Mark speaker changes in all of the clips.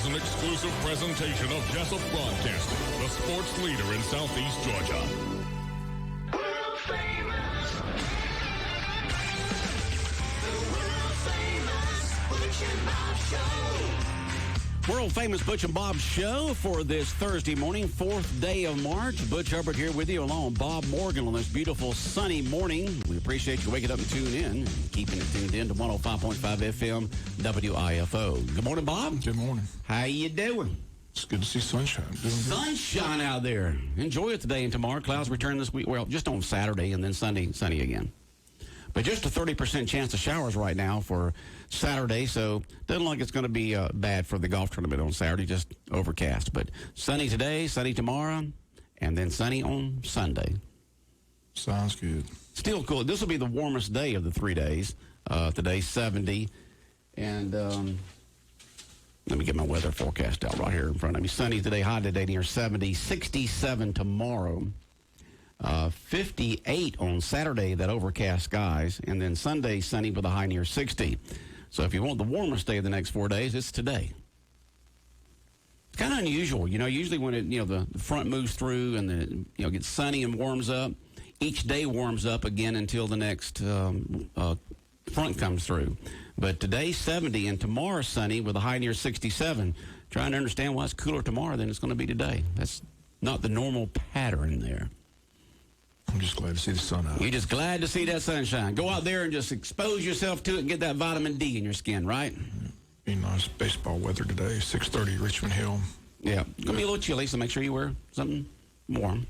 Speaker 1: an exclusive presentation of Jessup Broadcasting, the sports leader in Southeast Georgia.
Speaker 2: World famous. The world famous Butch and Bob Show.
Speaker 3: World famous Butch and Bob Show for this Thursday morning, 4th day of March. Butch Hubbard here with you, along with Bob Morgan on this beautiful sunny morning. We appreciate you waking up and tuning in, and keeping it tuned in to 105.5 FM WIFO. Good morning, Bob.
Speaker 4: Good morning.
Speaker 3: How you doing?
Speaker 4: It's good to see sunshine. Doing good.
Speaker 3: Sunshine out there. Enjoy it today and tomorrow. Clouds return this week. Well, just on Saturday, and then Sunday, sunny again. But just a 30% chance of showers right now for Saturday, so doesn't look like it's going to be bad for the golf tournament on Saturday, just overcast. But sunny today, sunny tomorrow, and then sunny on Sunday.
Speaker 4: Sounds good.
Speaker 3: Still cool. This will be the warmest day of the 3 days. Today's 70, and let me get my weather forecast out right here in front of me. Sunny today, high today near 70, 67 tomorrow. 58 on Saturday, that overcast skies, and then Sunday, sunny with a high near 60. So if you want the warmest day of the next 4 days, it's today. It's kind of unusual. Usually when the front moves through and the gets sunny and warms up, each day warms up again until the next front comes through. But today's 70 and tomorrow sunny with a high near 67. Trying to understand why it's cooler tomorrow than it's going to be today. That's not the normal pattern there.
Speaker 4: I'm just glad to see the sun out.
Speaker 3: You're just glad to see that sunshine. Go out there and just expose yourself to it and get that vitamin D in your skin, right?
Speaker 4: Be nice baseball weather today. 6:30 Richmond Hill.
Speaker 3: Yeah. It's going to be a little chilly, so make sure you wear something warm.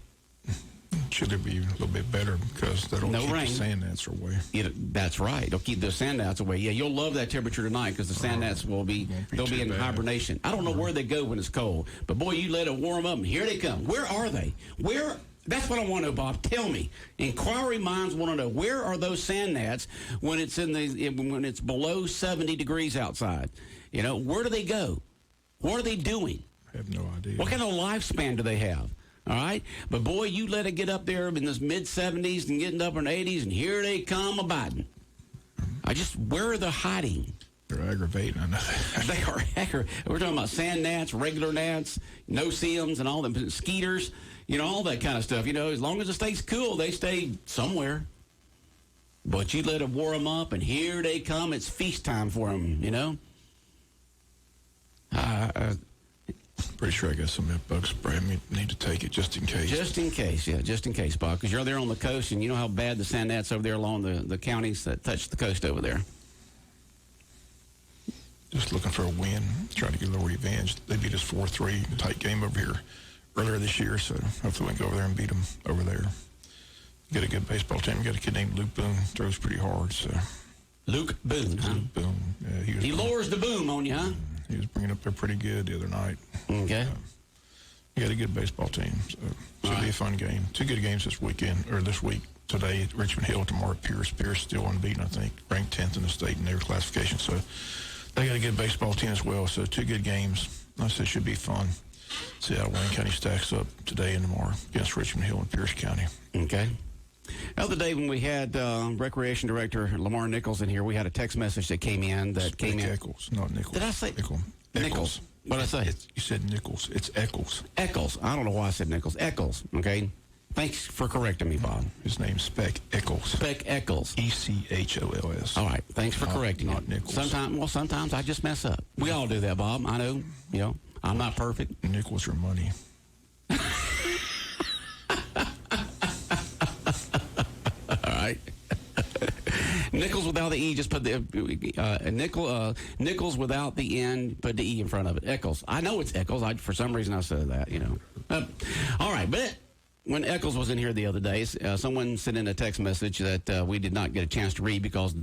Speaker 4: Should it be a little bit better because that'll keep
Speaker 3: rain.
Speaker 4: the sand gnats away.
Speaker 3: That's right. It'll keep the sand gnats away. Yeah, you'll love that temperature tonight because the sand gnats they'll be in hibernation. I don't know where they go when it's cold, but boy, you let it warm up and here they come. Where are they? That's what I want to know, Bob. Tell me. Inquiry minds want to know, where are those sand gnats when it's when it's below 70 degrees outside? Where do they go? What are they doing?
Speaker 4: I have no idea.
Speaker 3: What kind of lifespan do they have? All right? But, boy, you let it get up there in this mid-70s and getting up in the 80s, and here they come a-biting. Where are they hiding?
Speaker 4: They're aggravating, I know.
Speaker 3: They are aggravating. We're talking about sand gnats, regular gnats, no-see-ums, and all them skeeters, all that kind of stuff. As long as it stays cool, they stay somewhere. But you let it warm up, and here they come. It's feast time for them,
Speaker 4: Pretty sure I got some bug spray. I need to take it just in case.
Speaker 3: Just in case, Bob, because you're there on the coast, and you know how bad the sand gnats over there along the counties that touch the coast over there.
Speaker 4: Just looking for a win, trying to get a little revenge. They beat us 4-3, tight game over here earlier this year, so hopefully we can go over there and beat them over there. Got a good baseball team. Got a kid named Luke Boone, throws pretty hard. So
Speaker 3: Luke Boone, huh?
Speaker 4: Luke Boone. Yeah,
Speaker 3: he lowers the boom on you, huh?
Speaker 4: He was bringing up there pretty good the other night.
Speaker 3: Okay.
Speaker 4: He got a good baseball team, so it'll be a fun game. 2 good games this week. Today at Richmond Hill, tomorrow at Pierce. Pierce still unbeaten, I think, ranked 10th in the state in their classification. So they got a good baseball team as well. So 2 good games. I said should be fun. See how Wayne County stacks up today and tomorrow against Richmond Hill and Pierce County.
Speaker 3: Okay. The other day when we had Recreation Director Lamar Nichols in here, we had a text message that came in.
Speaker 4: Eccles, not Nichols.
Speaker 3: Did I say Nichols? What did I say?
Speaker 4: You said Nichols. It's Eccles.
Speaker 3: Eccles. I don't know why I said Nichols. Eccles. Okay. Thanks for correcting me, Bob.
Speaker 4: His name's Spec Eccles.
Speaker 3: Spec Eccles.
Speaker 4: Echolls.
Speaker 3: All right. Thanks for correcting me.
Speaker 4: Not Nichols.
Speaker 3: Sometimes I just mess up. We all do that, Bob. I know. I'm not perfect.
Speaker 4: Nickels are money.
Speaker 3: All right. Nichols without the E, just put the Nichols without the N, put the E in front of it. Eccles. I know it's Eccles. For some reason I said that, all right, but when Eccles was in here the other day, someone sent in a text message that we did not get a chance to read because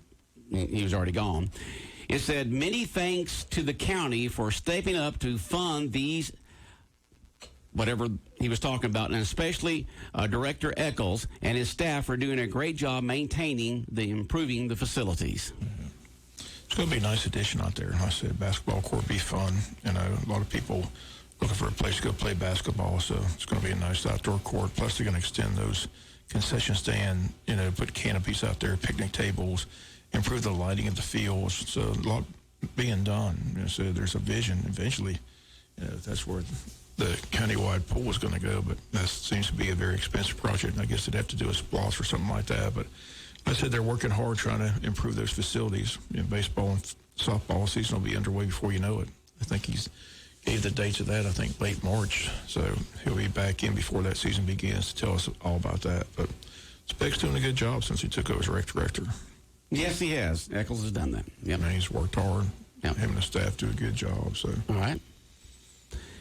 Speaker 3: he was already gone. It said, many thanks to the county for stepping up to fund these, whatever he was talking about, and especially Director Eccles and his staff for doing a great job improving the facilities.
Speaker 4: Mm-hmm. It's going to be a nice addition out there. I said basketball court will be fun. A lot of people looking for a place to go play basketball, so it's going to be a nice outdoor court. Plus, they're going to extend those concession stand, put canopies out there, picnic tables, improve the lighting of the fields. So a lot being done. So there's a vision eventually That's where the countywide pool is going to go, but that seems to be a very expensive project, and I guess they'd have to do a splosh or something like that. But I said they're working hard trying to improve those facilities. Baseball and softball season will be underway before you know it. I think he's gave the dates of that, I think, late March. So he'll be back in before that season begins to tell us all about that. But Speck's doing a good job since he took over as rec director.
Speaker 3: Yes, he has. Eccles has done that. Yep.
Speaker 4: And he's worked hard.
Speaker 3: Yep.
Speaker 4: Him and the staff do a good job. So.
Speaker 3: All right.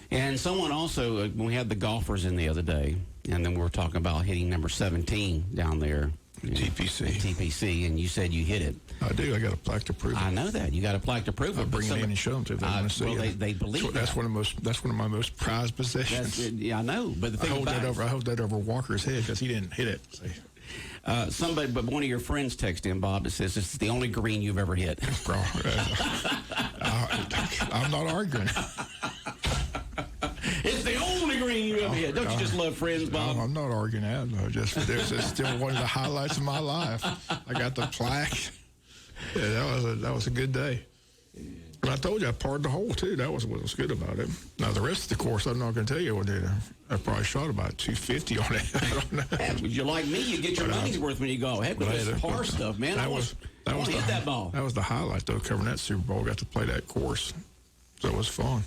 Speaker 3: And someone also, when we had the golfers in the other day, and then we were talking about hitting number 17 down there.
Speaker 4: TPC.
Speaker 3: TPC, and you said you hit it.
Speaker 4: I do. I got a plaque to prove it.
Speaker 3: I know that. You got a plaque to prove it.
Speaker 4: I'll bring it in and show them to them. They want to see it.
Speaker 3: They believe
Speaker 4: that's one of my most prized possessions.
Speaker 3: Yeah, I know. But the thing
Speaker 4: I hold that over Walker's head because he didn't hit it.
Speaker 3: But one of your friends texted in, Bob, that says this is the only green you've ever hit.
Speaker 4: Bro, I'm not arguing.
Speaker 3: It's the only green you ever hit. Don't you just love friends, Bob?
Speaker 4: I'm not arguing that. No, it's still one of the highlights of my life. I got the plaque. Yeah, that was a good day. And I told you I parred the hole too. That was what was good about it. Now the rest of the course, I'm not going to tell you what I did. I probably shot about 250 on it. I don't know.
Speaker 3: Yeah, would you like me? You get your money's worth when you go. Heck with this par stuff, man. I want to hit that ball.
Speaker 4: That was the highlight though. Covering that Super Bowl, got to play that course, so it was fun.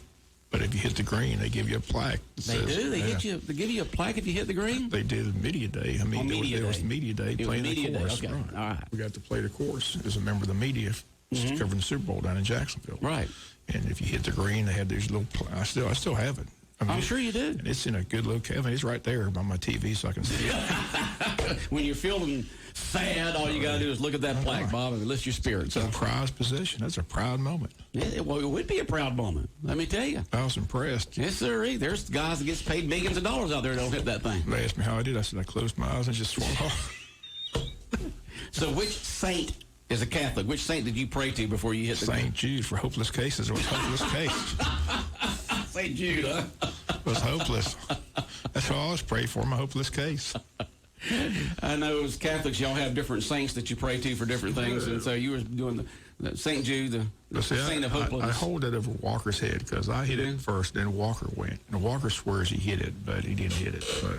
Speaker 4: But if you hit the green, they give you a plaque.
Speaker 3: They do. They give you a plaque if you hit the green.
Speaker 4: They did media day. I mean, there was media day playing the course.
Speaker 3: Okay.
Speaker 4: Right.
Speaker 3: All right.
Speaker 4: We got to play the course as a member of the media covering the Super Bowl down in Jacksonville.
Speaker 3: Right.
Speaker 4: And if you hit the green, they had these little. I still have it. I mean,
Speaker 3: I'm sure you do.
Speaker 4: And it's in a good location. I mean, it's right there by my TV, so I can see it.
Speaker 3: When you're feeling sad, all you got to do is look at that plaque, Bob, and lift your spirits.
Speaker 4: It's a prized possession. That's a proud moment.
Speaker 3: Yeah, well, it would be a proud moment. Let me tell you.
Speaker 4: I was impressed.
Speaker 3: Yes, sir. There's guys that gets paid millions of dollars out there that don't hit that thing.
Speaker 4: They asked me how I did. I said I closed my eyes and just swung off.
Speaker 3: So which saint is a Catholic? Which saint did you pray to before you hit the
Speaker 4: St. Jude for hopeless cases. It was hopeless case.
Speaker 3: St. Jude, huh?
Speaker 4: It was hopeless. That's what I always pray for, my hopeless case.
Speaker 3: I know as Catholics, y'all have different saints that you pray to for different things, and so you were doing the St. Jude, the saint of hopelessness.
Speaker 4: I hold it over Walker's head because I hit it first, then Walker went. And Walker swears he hit it, but he didn't hit it. So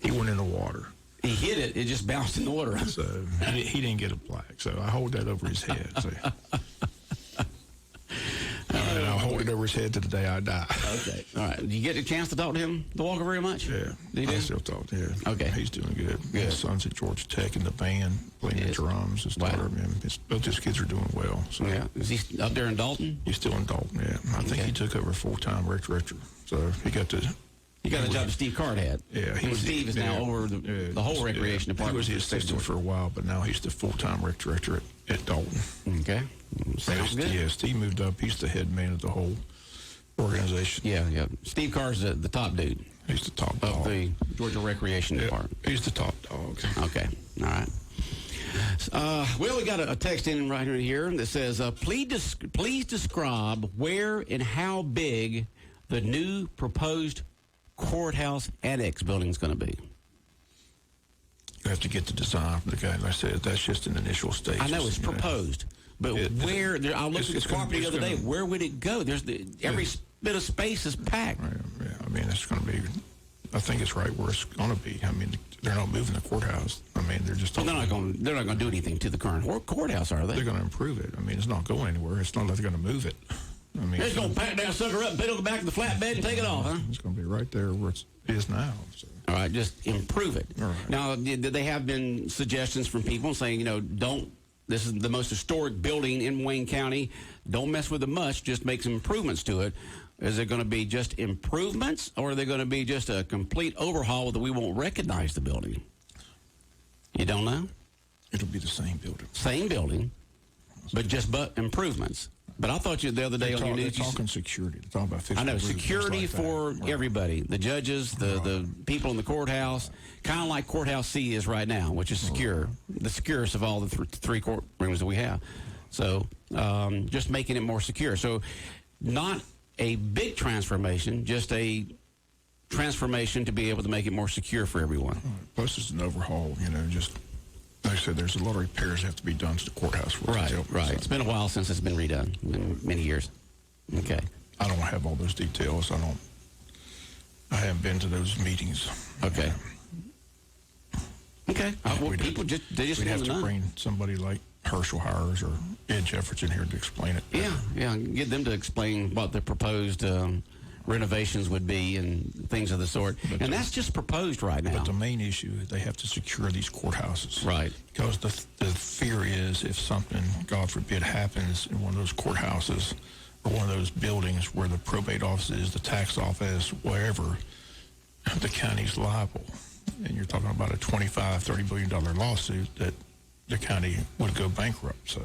Speaker 4: he went in the water.
Speaker 3: He hit it, it just bounced in the water.
Speaker 4: So he didn't get a plaque. So I hold that over his head. So. And I'll hold it over his head to the day I die.
Speaker 3: Okay. All right. Did you get a chance to talk to him, to Walker, very much?
Speaker 4: Yeah. I still talk to him.
Speaker 3: Okay.
Speaker 4: He's doing good. His son's at Georgia Tech in the band, playing the drums. His daughter, both his kids are doing well. So.
Speaker 3: Yeah. Is he up there in Dalton?
Speaker 4: He's still in Dalton, yeah. I think he took over full-time rec director. So he got to...
Speaker 3: You got a job that Steve Card had.
Speaker 4: Yeah.
Speaker 3: Steve is now over the whole recreation department.
Speaker 4: He was the assistant for a while, but now he's the full-time rec director at Dalton.
Speaker 3: Okay. Sounds good.
Speaker 4: Yeah, Steve moved up. He's the head man of the whole organization.
Speaker 3: Yeah. Steve Carr's the top dude.
Speaker 4: He's the top dog.
Speaker 3: Of the Georgia Recreation Department.
Speaker 4: He's the top dog.
Speaker 3: Okay. All right. Well, we got a text in right here that says, please describe where and how big the new proposed courthouse annex building is going to be.
Speaker 4: You have to get the design from the guy. Like I said, that's just an initial stage.
Speaker 3: I know it's proposed, but where? I looked at the property the other day. Where would it go? There's every bit of space is packed.
Speaker 4: Yeah, I mean, it's going to be. I think it's right where it's going to be. I mean, they're not moving the courthouse. I mean, they're just.
Speaker 3: Well, they're not going to do anything to the current courthouse, are they?
Speaker 4: They're going to improve it. I mean, it's not going anywhere. It's not like they're going to move it. I mean,
Speaker 3: they're just going to pack that sucker up, put it on the back of the flatbed, and take it off, huh?
Speaker 4: It's going to be right there where it is now. So.
Speaker 3: All right, just improve it.
Speaker 4: All right.
Speaker 3: Now, did they have been suggestions from people saying, don't, this is the most historic building in Wayne County, don't mess with it much, just make some improvements to it. Is it going to be just improvements, or are they going to be just a complete overhaul that we won't recognize the building? You don't know?
Speaker 4: It'll be the same building.
Speaker 3: Same building, but improvements. But I thought the other day on your news...
Speaker 4: They're talking security. They're talking about fixing
Speaker 3: I know,
Speaker 4: the roof,
Speaker 3: security for everybody. The judges, the people in the courthouse, kind of like Courthouse C is right now, which is secure. The securest of all the three courtrooms that we have. So just making it more secure. So not a big transformation, just a transformation to be able to make it more secure for everyone.
Speaker 4: Plus it's an overhaul, just... Like I said, there's a lot of repairs that have to be done to the courthouse.
Speaker 3: Right. It's been a while since it's been redone, many years. Okay.
Speaker 4: I don't have all those details. I haven't been to those meetings.
Speaker 3: Okay. Okay. Well,
Speaker 4: We'd
Speaker 3: people
Speaker 4: have-
Speaker 3: they just
Speaker 4: we'd
Speaker 3: want
Speaker 4: have
Speaker 3: to
Speaker 4: to
Speaker 3: know.
Speaker 4: bring somebody like Herschel Hires or Ed Jefferson here to explain it.
Speaker 3: Yeah. Get them to explain what the proposed renovations would be and things of the sort. And that's just proposed right now.
Speaker 4: But the main issue is they have to secure these courthouses.
Speaker 3: Right.
Speaker 4: Because the fear is if something, God forbid, happens in one of those courthouses or one of those buildings where the probate office is, the tax office, wherever, the county's liable. And you're talking about a $25, $30 billion lawsuit that the county would go bankrupt. So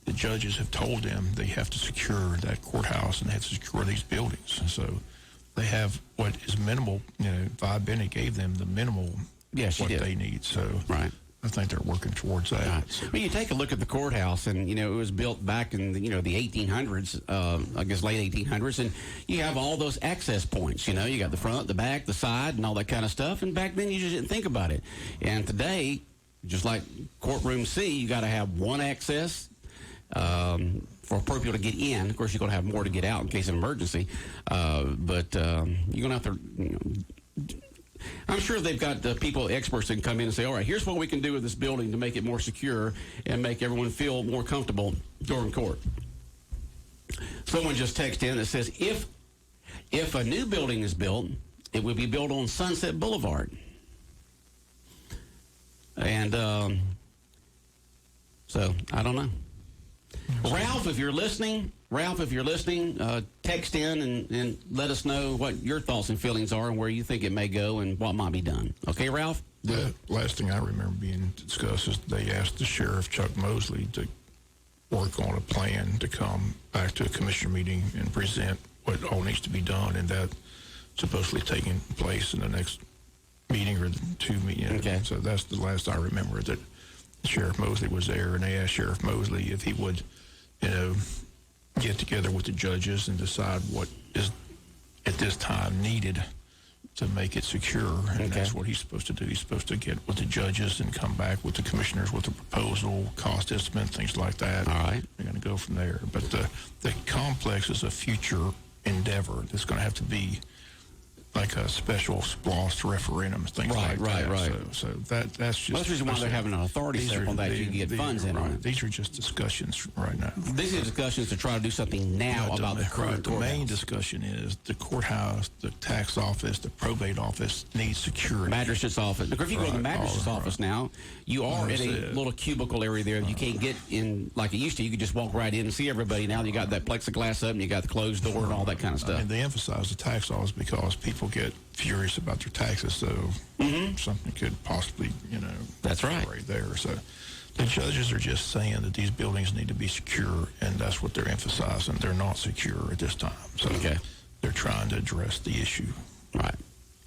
Speaker 4: the judges have told them they have to secure that courthouse and they have to secure these buildings. And so they have what is minimal. Vi Bennett gave them the minimal what they need. So
Speaker 3: right.
Speaker 4: I think they're working towards that.
Speaker 3: Right. Well, you take a look at the courthouse, and it was built back in the 1800s, I guess late 1800s, and you have all those access points. You got the front, the back, the side, and all that kind of stuff. And back then, you just didn't think about it. And today, just like courtroom C, you got to have one access for people to get in. Of course, you're going to have more to get out in case of emergency, but you're going to have to. I'm sure they've got people, experts that can come in and say, all right, here's what we can do with this building to make it more secure and make everyone feel more comfortable during court. Someone just texted in that says, if a new building is built, it would be built on Sunset Boulevard. And so, I don't know. Ralph, if you're listening, text in and let us know what your thoughts and feelings are and where you think it may go and what might be done. Okay, Ralph?
Speaker 4: The last thing I remember being discussed is they asked the sheriff, Chuck Mosley, to work on a plan to come back to a commissioner meeting and present what all needs to be done, and that supposedly taking place in the next meeting or the two meetings.
Speaker 3: Okay.
Speaker 4: So that's the last I remember, that Sheriff Mosley was there, and they asked Sheriff Mosley if he would, get together with the judges and decide what is at this time needed to make it secure. And that's what he's supposed to do. He's supposed to get with the judges and come back with the commissioners with a proposal, cost estimate, things like that.
Speaker 3: All right.
Speaker 4: They're going to go from there. But the complex is a future endeavor that's going to have to be like a special SPLOST referendum, things like that.
Speaker 3: Right.
Speaker 4: So that's just...
Speaker 3: Well, that's the reason why they're having an authority set on that. You can get funds in on it.
Speaker 4: These are just discussions right now.
Speaker 3: These are discussions to try to do something now about the current
Speaker 4: The
Speaker 3: courthouse.
Speaker 4: main discussion is the courthouse, the tax office, the probate office needs security.
Speaker 3: Magistrate's office. Because if you go to the
Speaker 4: Right,
Speaker 3: magistrate's
Speaker 4: all right.
Speaker 3: office now, you are
Speaker 4: That's
Speaker 3: in a
Speaker 4: it.
Speaker 3: little cubicle area there. You can't get in like it used to. You could just walk right in and see everybody. Now you got that plexiglass up and you got the closed door and all that kind of stuff.
Speaker 4: And they emphasize the tax laws because people get furious about their taxes, so something could possibly,
Speaker 3: That's right.
Speaker 4: there. So the judges are just saying that these buildings need to be secure, and that's what they're emphasizing. They're not secure at this time. So they're trying to address the issue.
Speaker 3: Right.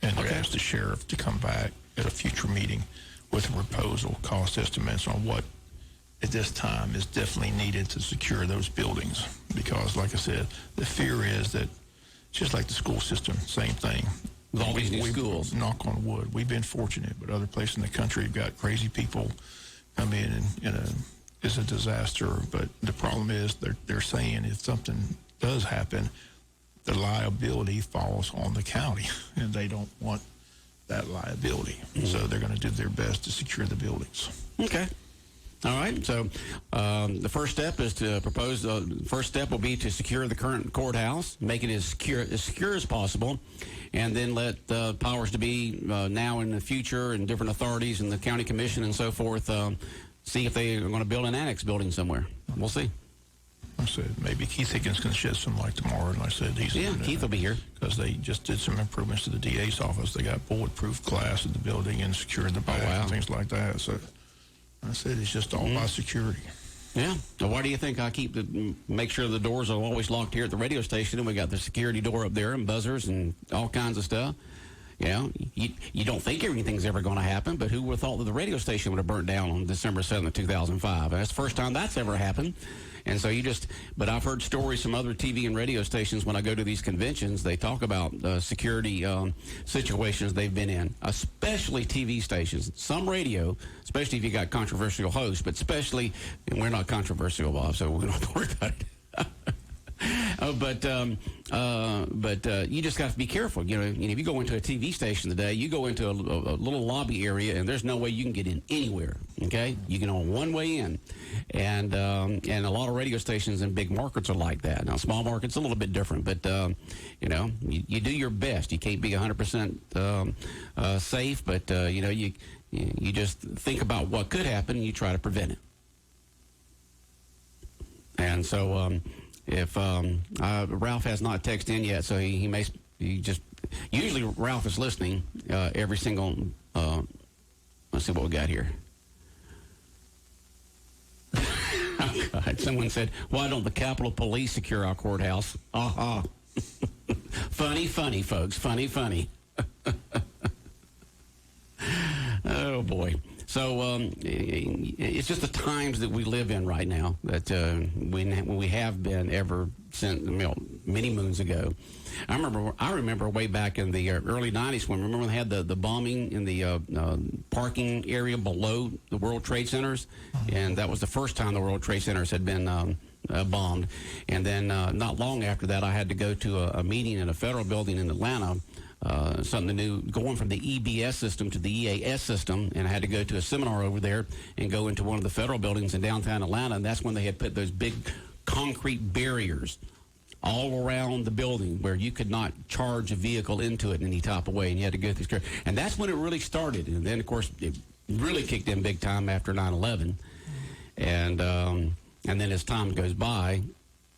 Speaker 4: And they asked the sheriff to come back at a future meeting with a proposal, cost estimates on what at this time is definitely needed to secure those buildings. Because, like I said, the fear is that, just like the school system, same thing.
Speaker 3: With all these new schools.
Speaker 4: Knock on wood. We've been fortunate, but other places in the country have got crazy people come in and, it's a disaster. But the problem is they're saying if something does happen, the liability falls on the county, and they don't want that liability. So they're going to do their best to secure the buildings.
Speaker 3: Okay. All right. So the first step is to propose. First step will be to secure the current courthouse, make it as secure as possible, and then let powers to be now in the future and different authorities and the county commission and so forth see if they are going to build an annex building somewhere. We'll see.
Speaker 4: I said maybe Keith Higgins can shed some light tomorrow, and I said
Speaker 3: Keith will be here
Speaker 4: because they just did some improvements to the DA's office. They got bulletproof glass in the building and secured the back and things like that. So I said it's just all about security.
Speaker 3: Yeah. Now, why do you think I make sure the doors are always locked here at the radio station, and we got the security door up there and buzzers and all kinds of stuff? You don't think everything's ever going to happen, but who would have thought that the radio station would have burnt down on December 7th, 2005? That's the first time that's ever happened. And so but I've heard stories from other TV and radio stations when I go to these conventions. They talk about security situations they've been in, especially TV stations. Some radio, especially if you got controversial hosts, but especially, and we're not controversial, Bob, so we don't have to worry about it. But But you just got to be careful. You know, if you go into a TV station today, you go into a little lobby area, and there's no way you can get in anywhere. Okay, you can only one way in, and a lot of radio stations in big markets are like that. Now, small markets a little bit different, but you do your best. You can't be 100% safe, but you just think about what could happen, and you try to prevent it. And so. If Ralph has not texted in yet, so he usually Ralph is listening every single. Let's see what we got here. Oh God! Someone said, "Why don't the Capitol Police secure our courthouse?" Funny, folks. Funny. Oh boy. So it's just the times that we live in right now that we have been ever since many moons ago. I remember way back in the early 90s when they had the bombing in the parking area below the World Trade Centers, and that was the first time the World Trade Centers had been bombed. And then not long after that, I had to go to a meeting in a federal building in Atlanta. Something new, going from the EBS system to the EAS system, and I had to go to a seminar over there and go into one of the federal buildings in downtown Atlanta, and that's when they had put those big concrete barriers all around the building where you could not charge a vehicle into it in any type of way, and you had to go through security. And that's when it really started, and then, of course, it really kicked in big time after 9/11, and then as time goes by,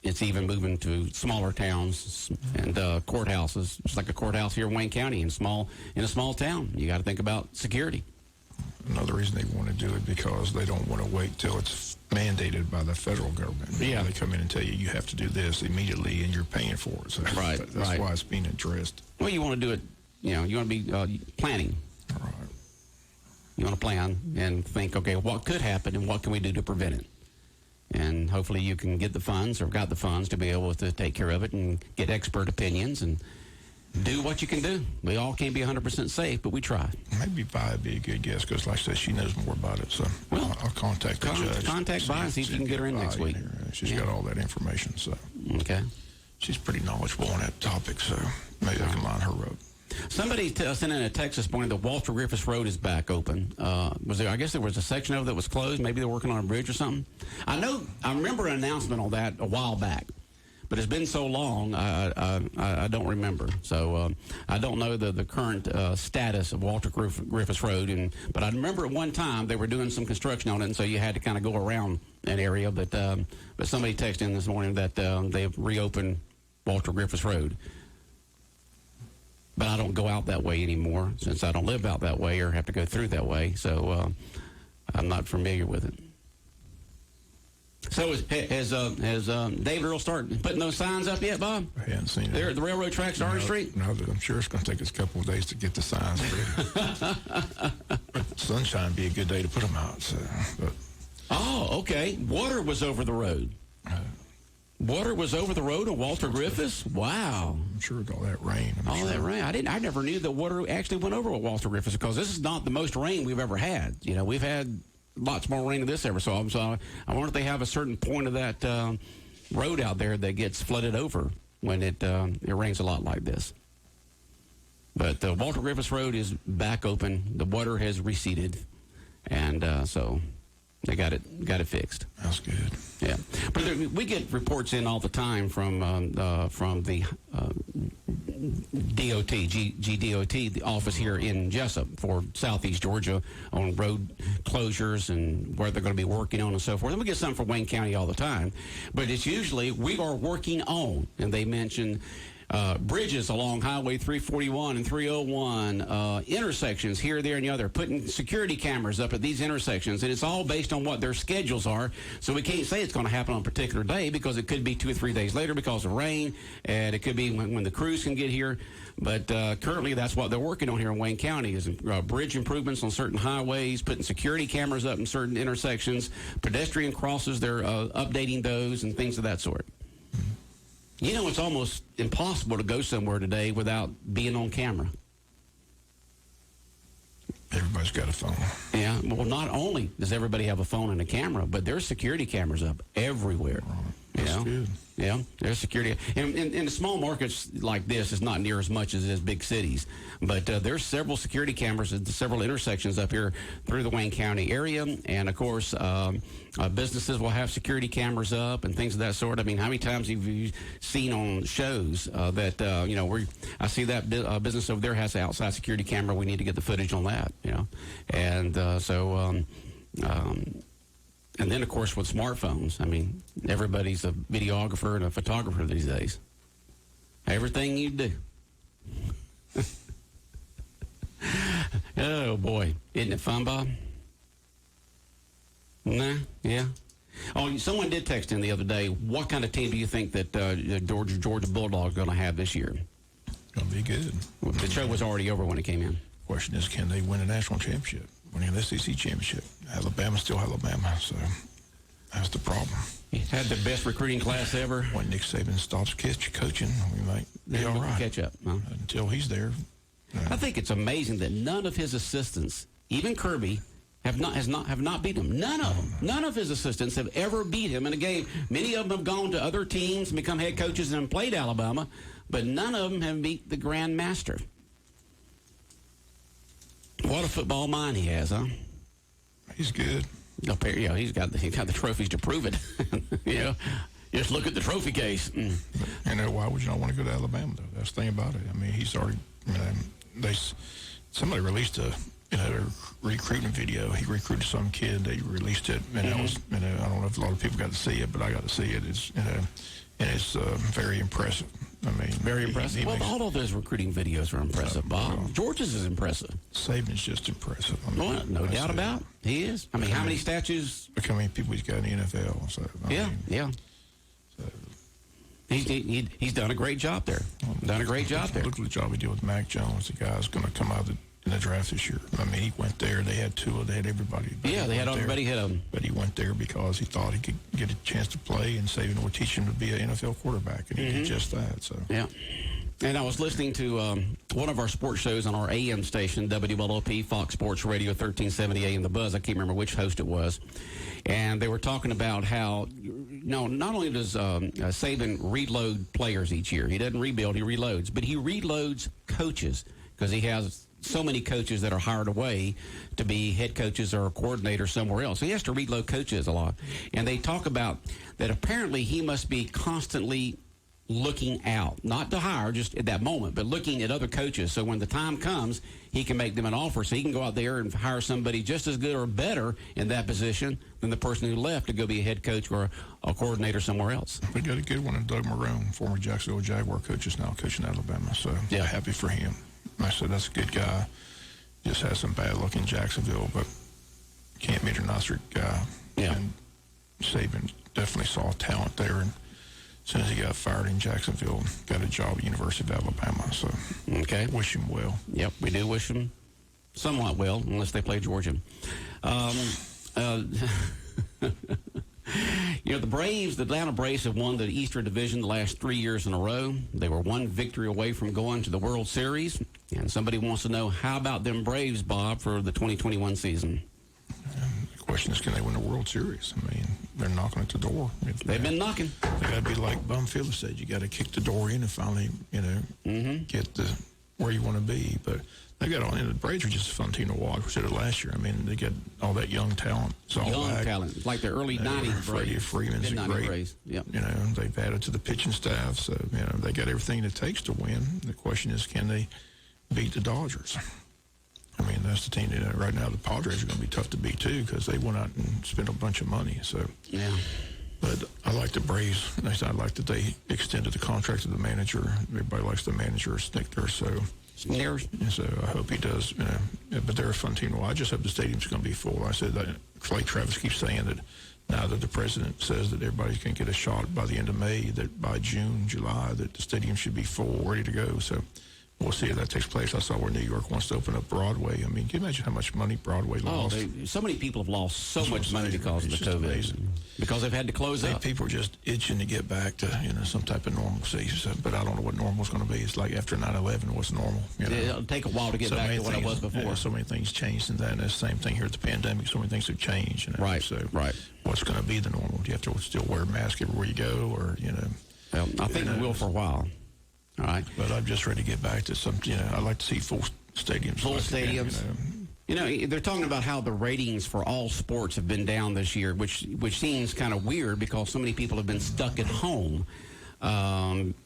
Speaker 3: it's even moving to smaller towns and courthouses. It's like a courthouse here in Wayne County in a small town. You got to think about security.
Speaker 4: Another reason they want to do it because they don't want to wait till it's mandated by the federal government.
Speaker 3: Yeah.
Speaker 4: They come in and tell you have to do this immediately, and you're paying for it. So
Speaker 3: Right,
Speaker 4: that's
Speaker 3: right.
Speaker 4: why it's being addressed.
Speaker 3: Well, you want to do it, you want to be planning.
Speaker 4: All right.
Speaker 3: You want to plan and think, okay, what could happen and what can we do to prevent it? And hopefully you can get the funds or got the funds to be able to take care of it and get expert opinions and do what you can do. We all can't be 100% safe, but we try.
Speaker 4: Maybe Vi would be a good guess because, like I said, she knows more about it. So I'll contact the judge.
Speaker 3: Contact Vi and see if you can get her in next week.
Speaker 4: She's got all that information. So
Speaker 3: Okay.
Speaker 4: she's pretty knowledgeable on that topic. So maybe I can line her up.
Speaker 3: Somebody sent in a text this morning that Walter Griffiths Road is back open. I guess there was a section of it that was closed. Maybe they're working on a bridge or something. I remember an announcement on that a while back, but it's been so long, I don't remember. So I don't know the current status of Walter Griffiths Road. But I remember at one time they were doing some construction on it, and so you had to kind of go around that area. But somebody texted in this morning that they've reopened Walter Griffiths Road. But I don't go out that way anymore since I don't live out that way or have to go through that way. So I'm not familiar with it. So has David Earl started putting those signs up yet, Bob?
Speaker 4: I hadn't seen it.
Speaker 3: They're at the railroad tracks, Arden Street?
Speaker 4: No, I'm sure it's going to take us a couple of days to get the signs ready. Sunshine would be a good day to put them out. So, but,
Speaker 3: okay. Water was over the road. Water was over the road on Walter Griffiths? Wow.
Speaker 4: I'm sure with all that rain.
Speaker 3: That rain. I never knew that water actually went over with Walter Griffiths because this is not the most rain we've ever had. We've had lots more rain than this ever. So I wonder if they have a certain point of that road out there that gets flooded over when it rains a lot like this. But Walter Griffiths Road is back open. The water has receded. And so they got it fixed.
Speaker 4: That's good.
Speaker 3: Yeah, but we get reports in all the time from the DOT, GDOT, the office here in Jessup for Southeast Georgia on road closures and where they're going to be working on and so forth. And we get something from Wayne County all the time, but it's usually we are working on, and they mention bridges along Highway 341 and 301, intersections here, there, and the other, putting security cameras up at these intersections, and it's all based on what their schedules are. So we can't say it's going to happen on a particular day because it could be 2 or 3 days later because of rain, and it could be when the crews can get here. But currently, that's what they're working on here in Wayne County is bridge improvements on certain highways, putting security cameras up in certain intersections, pedestrian crosses, they're updating those and things of that sort. It's almost impossible to go somewhere today without being on camera.
Speaker 4: Everybody's got a phone.
Speaker 3: Yeah, well, not only does everybody have a phone and a camera, but there's security cameras up everywhere.
Speaker 4: That's good.
Speaker 3: Yeah, there's security. And in the small markets like this, it's not near as much as it is big cities. But there's several security cameras at several intersections up here through the Wayne County area. And, of course, businesses will have security cameras up and things of that sort. I mean, how many times have you seen on shows that, I see that business over there has an outside security camera. We need to get the footage on that, And and then, of course, with smartphones, I mean, everybody's a videographer and a photographer these days. Everything you do. Oh, boy. Isn't it fun, Bob? Nah, yeah. Oh, someone did text in the other day, what kind of team do you think that Georgia Bulldogs are going to have this year?
Speaker 4: Going to be good.
Speaker 3: The show was already over when it came in.
Speaker 4: Question is, can they win a national championship? Winning an SEC championship. Alabama's still Alabama, so that's the problem.
Speaker 3: He had the best recruiting class ever.
Speaker 4: When Nick Saban stops coaching, we might be all right.
Speaker 3: Catch up. Huh?
Speaker 4: Until he's there.
Speaker 3: I think it's amazing that none of his assistants, even Kirby, have not beat him. None of them. None of his assistants have ever beat him in a game. Many of them have gone to other teams and become head coaches and played Alabama, but none of them have beat the Grand Master. What a football mind he has, huh?
Speaker 4: He's good.
Speaker 3: Yeah, he's got the trophies to prove it. Just look at the trophy case.
Speaker 4: Why would you not want to go to Alabama, though? That's the thing about it. I mean, he's already, somebody released a recruiting video. He recruited some kid. They released it, and that was, I don't know if a lot of people got to see it, but I got to see it. It's, and it's very impressive. I mean,
Speaker 3: very impressive. Well, all of those recruiting videos are impressive, Bob. George's is impressive.
Speaker 4: Saban's just impressive. I mean,
Speaker 3: well, no doubt about it. He is. I mean, how many statues?
Speaker 4: Look how many people he's got in the NFL. So,
Speaker 3: yeah. So. He's done a great job there. Look at
Speaker 4: the job he did with Mac Jones. The guy's going to come out in the draft this year. I mean, he went there. They had Tua. They had everybody.
Speaker 3: Yeah, they had everybody hit him.
Speaker 4: But he went there because he thought he could get a chance to play, and Saban would teach him to be an NFL quarterback, and he did just that. So
Speaker 3: yeah. And I was listening to one of our sports shows on our AM station, WLOP, Fox Sports Radio, 1370 AM The Buzz. I can't remember which host it was. And they were talking about how, not only does Saban reload players each year, he doesn't rebuild, he reloads, but he reloads coaches because he has so many coaches that are hired away to be head coaches or coordinators somewhere else. So he has to reload coaches a lot. And they talk about that apparently he must be constantly looking out, not to hire just at that moment, but looking at other coaches. So when the time comes, he can make them an offer. So he can go out there and hire somebody just as good or better in that position than the person who left to go be a head coach or a coordinator somewhere else.
Speaker 4: We got a good one in Doug Marrone, former Jacksonville Jaguar coach, is now coaching Alabama. So yeah, happy for him. I said that's a good guy. Just has some bad luck in Jacksonville, but can't meet a nicer guy.
Speaker 3: Yeah.
Speaker 4: And Saban definitely saw talent there, and as soon as he got fired in Jacksonville, got a job at University of Alabama. So
Speaker 3: okay,
Speaker 4: wish him well.
Speaker 3: Yep, we do wish him somewhat well, unless they play Georgia. The Braves, the Atlanta Braves, have won the Eastern Division the last 3 years in a row. They were one victory away from going to the World Series. And somebody wants to know, how about them Braves, Bob, for the 2021 season?
Speaker 4: The question is, can they win the World Series? I mean, they're knocking at the door.
Speaker 3: They've been knocking.
Speaker 4: They got to be like Bum Fielder said. You got to kick the door in and finally, get where you want to be. But they got all in. The Braves are just a fun team to watch. We said it last year. I mean, they got all that young talent. It's all
Speaker 3: young talent, like the early 90s
Speaker 4: Freddie Freeman's a great.
Speaker 3: Braves. Yep.
Speaker 4: They've added to the pitching staff, so they got everything it takes to win. The question is, can they beat the Dodgers? I mean, that's the team. Right now, the Padres are going to be tough to beat too because they went out and spent a bunch of money. So
Speaker 3: yeah.
Speaker 4: But I like the Braves. I like that they extended the contract to the manager. Everybody likes the manager, Snicker. So I hope he does. But they're a fun team. Well, I just hope the stadium's going to be full. I said that. Like Travis keeps saying that now that the president says that everybody can get a shot by the end of May, that by June, July, that the stadium should be full, ready to go. So we'll see if that takes place. I saw where New York wants to open up Broadway. I mean, can you imagine how much money Broadway lost?
Speaker 3: So many people have lost so much money because of the COVID.
Speaker 4: Amazing.
Speaker 3: Because they've had to close up.
Speaker 4: People are just itching to get back to, some type of normalcy. So, but I don't know what normal is going to be. It's like after 9/11, what's normal?
Speaker 3: It'll take a while to get back to what it was before.
Speaker 4: Yeah, so many things changed in that. And it's the same thing here at the pandemic. So many things have changed.
Speaker 3: Right.
Speaker 4: So
Speaker 3: right.
Speaker 4: What's going to be the normal? Do you have to still wear a mask everywhere you go, or
Speaker 3: Well, I think we will for a while. All right.
Speaker 4: But I'm just ready to get back to some. I'd like to see full stadiums.
Speaker 3: Full stadiums. They're talking about how the ratings for all sports have been down this year, which seems kind of weird because so many people have been stuck at home.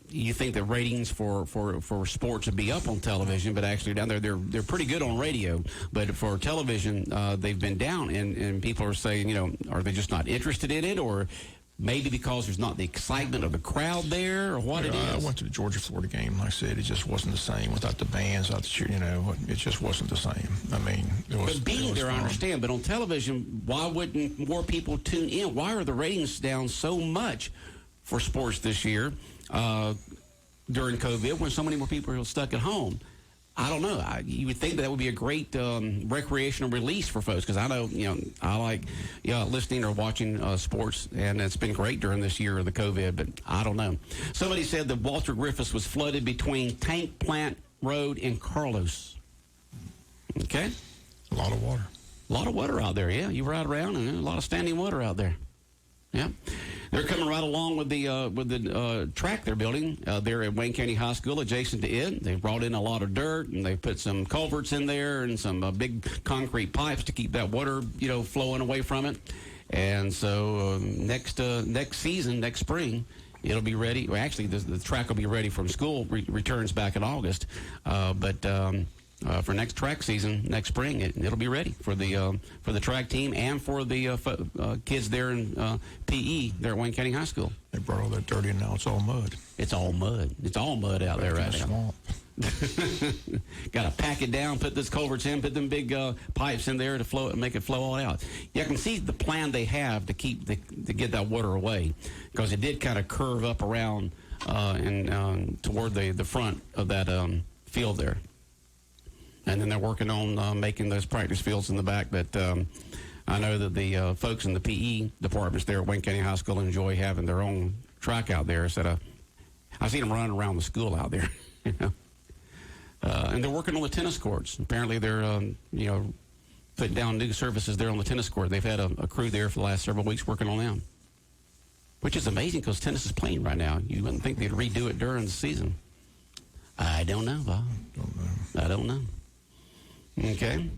Speaker 3: You think the ratings for sports would be up on television, but actually down there they're pretty good on radio. But for television, they've been down, and people are saying, are they just not interested in it, or maybe because there's not the excitement of the crowd there, or what it is?
Speaker 4: I went to the Georgia-Florida game. Like I said, it just wasn't the same without the bands, without the cheer. It just wasn't the same. I mean, it was.
Speaker 3: But being there, I understand. But on television, why wouldn't more people tune in? Why are the ratings down so much for sports this year during COVID when so many more people are stuck at home? I don't know. You would think that would be a great recreational release for folks, because I know, I like listening or watching sports, and it's been great during this year of the COVID, but I don't know. Somebody said that Walter Griffiths was flooded between Tank Plant Road and Carlos. Okay?
Speaker 4: A lot of water.
Speaker 3: A lot of water out there, yeah. You ride around, and a lot of standing water out there. Yeah. They're coming right along with the track they're building there at Wayne County High School, adjacent to it. They brought in a lot of dirt, and they put some culverts in there and some big concrete pipes to keep that water, flowing away from it. And so next season, next spring, it'll be ready. Well, actually, the track will be ready from school returns back in August. But for next track season, next spring, it'll be ready for the track team and for the kids there in PE there at Wayne County High School.
Speaker 4: They brought all that dirt in, now it's all mud.
Speaker 3: It's all mud. It's all mud out there right now.
Speaker 4: Swamp.
Speaker 3: Got to pack it down, put this culverts in, put them big pipes in there to flow and make it flow all out. Yeah, I can see the plan they have to get that water away, because it did kind of curve up around and toward the front of that field there. And then they're working on making those practice fields in the back. But I know that the folks in the PE departments there at Wayne County High School enjoy having their own track out there. So I've seen them running around the school out there. And they're working on the tennis courts. Apparently they're, putting down new surfaces there on the tennis court. They've had a crew there for the last several weeks working on them, which is amazing because tennis is playing right now. You wouldn't think they'd redo it during the season. I don't know, Bob. I don't know. Okay.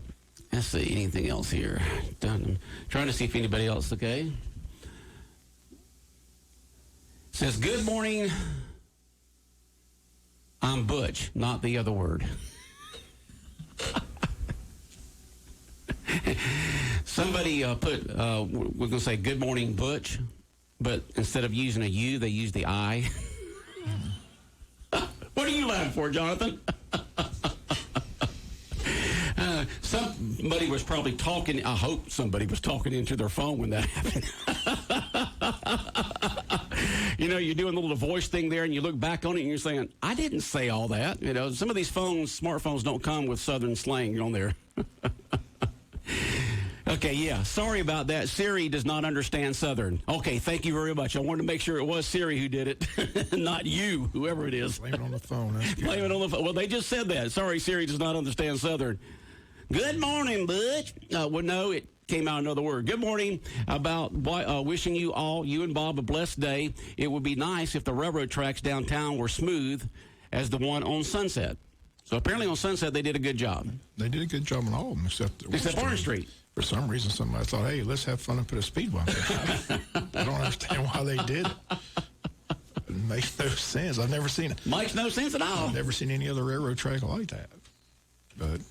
Speaker 3: Let's see. Anything else here? Done. Trying to see if anybody else, okay? Says, good morning. I'm Butch, not the other word. Somebody put, we're going to say good morning, Butch, but instead of using a U, they use the I. What are you laughing for, Jonathan? Somebody was probably talking. I hope somebody was talking into their phone when that happened. You're doing the little voice thing there, and you look back on it, and you're saying, I didn't say all that. Some of these smartphones don't come with Southern slang on there. Okay, yeah, sorry about that. Siri does not understand Southern. Okay, thank you very much. I wanted to make sure it was Siri who did it, not you, whoever it is.
Speaker 4: Blame it on the phone.
Speaker 3: Blame it on the phone. Well, they just said that. Sorry, Siri does not understand Southern. Good morning, Butch. Well, no, it came out another word. Good morning. About wishing you and Bob, a blessed day. It would be nice if the railroad tracks downtown were smooth as the one on Sunset. So apparently on Sunset they did a good job.
Speaker 4: They did a good job on all of them except
Speaker 3: Orange Street.
Speaker 4: For some reason, somebody thought, hey, let's have fun and put a speed bump there. I don't understand why they did it. It makes no sense. I've never seen it.
Speaker 3: Makes no sense at all.
Speaker 4: I've never seen any other railroad track like that. But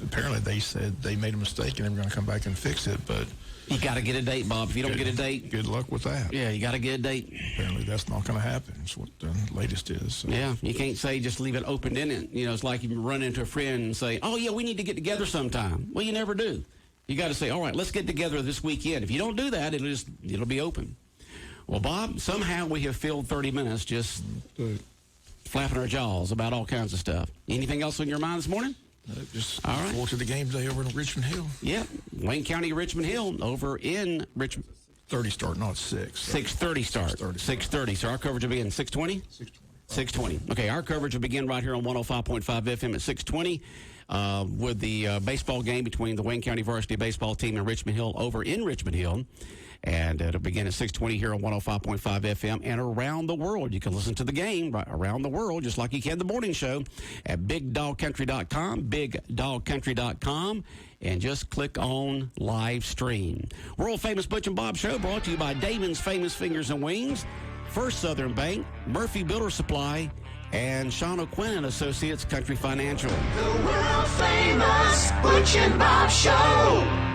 Speaker 4: apparently they said they made a mistake and they were going to come back and fix it, but
Speaker 3: you got to get a date, Bob. If you don't get a date,
Speaker 4: good luck with that.
Speaker 3: Yeah, you got to get a date.
Speaker 4: Apparently that's not going to happen. It's what the latest is. So.
Speaker 3: Yeah, you can't say just leave it open-ended. It's like you run into a friend and say, oh, yeah, we need to get together sometime. Well, you never do. You got to say, all right, let's get together this weekend. If you don't do that, it'll be open. Well, Bob, somehow we have filled 30 minutes just flapping our jaws about all kinds of stuff. Anything else on your mind this morning?
Speaker 4: Just
Speaker 3: All
Speaker 4: look
Speaker 3: right.
Speaker 4: forward to the game today over in Richmond Hill.
Speaker 3: Yeah, Wayne County, Richmond Hill, over in Richmond.
Speaker 4: 30 start, not 6.
Speaker 3: 6:30 start. 6:30. So our coverage will be in 6:20? 6:20. Okay, our coverage will begin right here on 105.5 FM at 6:20 with the baseball game between the Wayne County varsity baseball team and Richmond Hill over in Richmond Hill. And it'll begin at 6:20 here on 105.5 FM and around the world. You can listen to the game right around the world, just like you can the morning show at BigDogCountry.com, BigDogCountry.com, and just click on live stream. World famous Butch and Bob Show brought to you by Damon's Famous Fingers and Wings, First Southern Bank, Murphy Builder Supply, and Sean O'Quinn and Associates Country Financial.
Speaker 2: The world famous Butch and Bob Show.